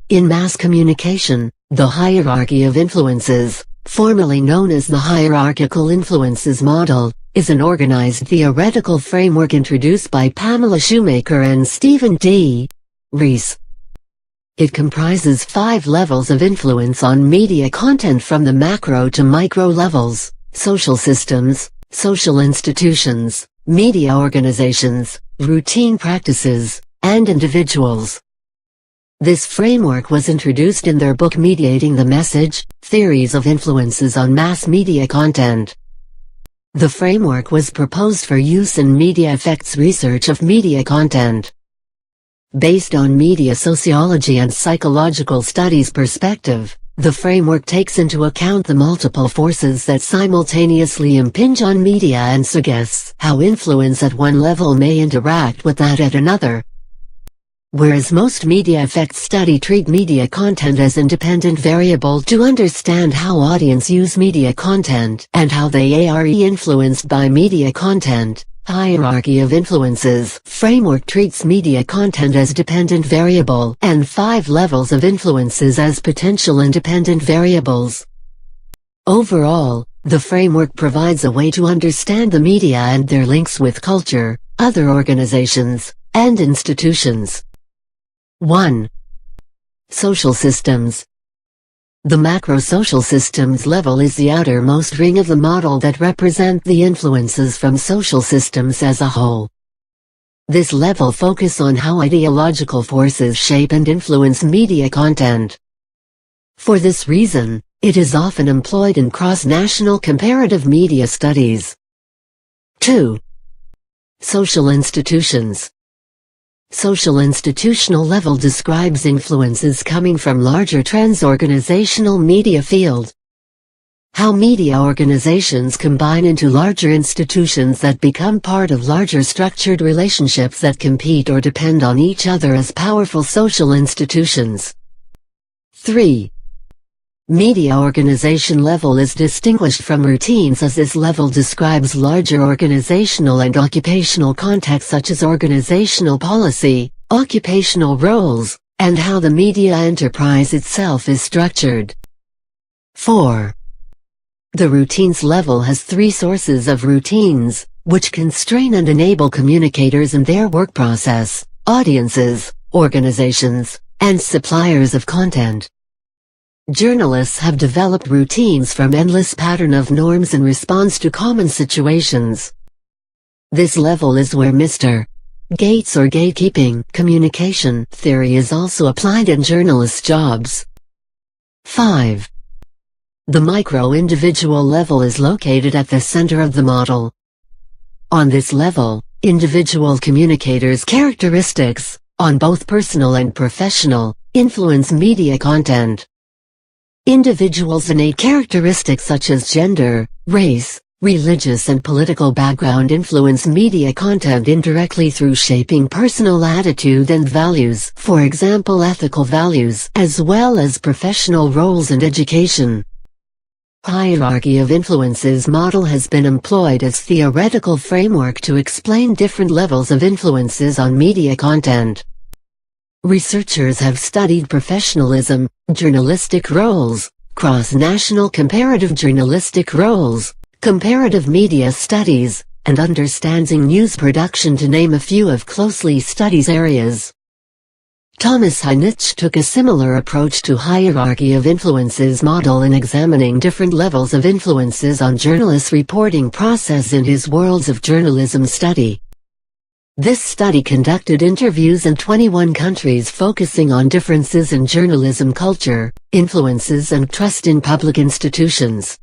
In mass communication, the hierarchy of influences, formerly known as the Hierarchical Influences Model, is an organized theoretical framework introduced by Pamela Shoemaker and Stephen D. Reese. It comprises 5 levels of influence on media content from the macro to micro levels: social systems, social institutions, media organizations, routine practices, and individuals. This framework was introduced in their book Mediating the Message, Theories of Influences on Mass Media Content. The framework was proposed for use in media effects research of media content. Based on media sociology and psychological studies perspective, the framework takes into account the multiple forces that simultaneously impinge on media and suggests how influence at one level may interact with that at another. Whereas most media effects study treat media content as independent variable to understand how audience use media content and how they are influenced by media content, Hierarchy of Influences framework treats media content as dependent variable and 5 levels of influences as potential independent variables. Overall, the framework provides a way to understand the media and their links with culture, other organizations, and institutions. 1. Social systems. The macro-social systems level is the outermost ring of the model that represent the influences from social systems as a whole. This level focuses on how ideological forces shape and influence media content. For this reason, it is often employed in cross-national comparative media studies. 2. Social institutions. Social institutional level describes influences coming from larger transorganizational media field. How media organizations combine into larger institutions that become part of larger structured relationships that compete or depend on each other as powerful social institutions. 3. Media organization level is distinguished from routines as this level describes larger organizational and occupational contexts such as organizational policy, occupational roles, and how the media enterprise itself is structured. 4. The routines level has 3 sources of routines, which constrain and enable communicators in their work process: audiences, organizations, and suppliers of content. Journalists have developed routines from endless pattern of norms in response to common situations. This level is where Mr. Gates or gatekeeping communication theory is also applied in journalists' jobs. 5. The micro-individual level is located at the center of the model. On this level, individual communicators' characteristics, on both personal and professional, influence media content. Individuals' innate characteristics such as gender, race, religious and political background influence media content indirectly through shaping personal attitude and values, for example ethical values, as well as professional roles and education. Hierarchy of Influences model has been employed as theoretical framework to explain different levels of influences on media content. Researchers have studied professionalism, journalistic roles, cross-national comparative journalistic roles, comparative media studies, and understanding news production to name a few of closely studied areas. Thomas Heinich took a similar approach to Hierarchy of Influences model in examining different levels of influences on journalists' reporting process in his Worlds of Journalism study. This study conducted interviews in 21 countries focusing on differences in journalism culture, influences and trust in public institutions.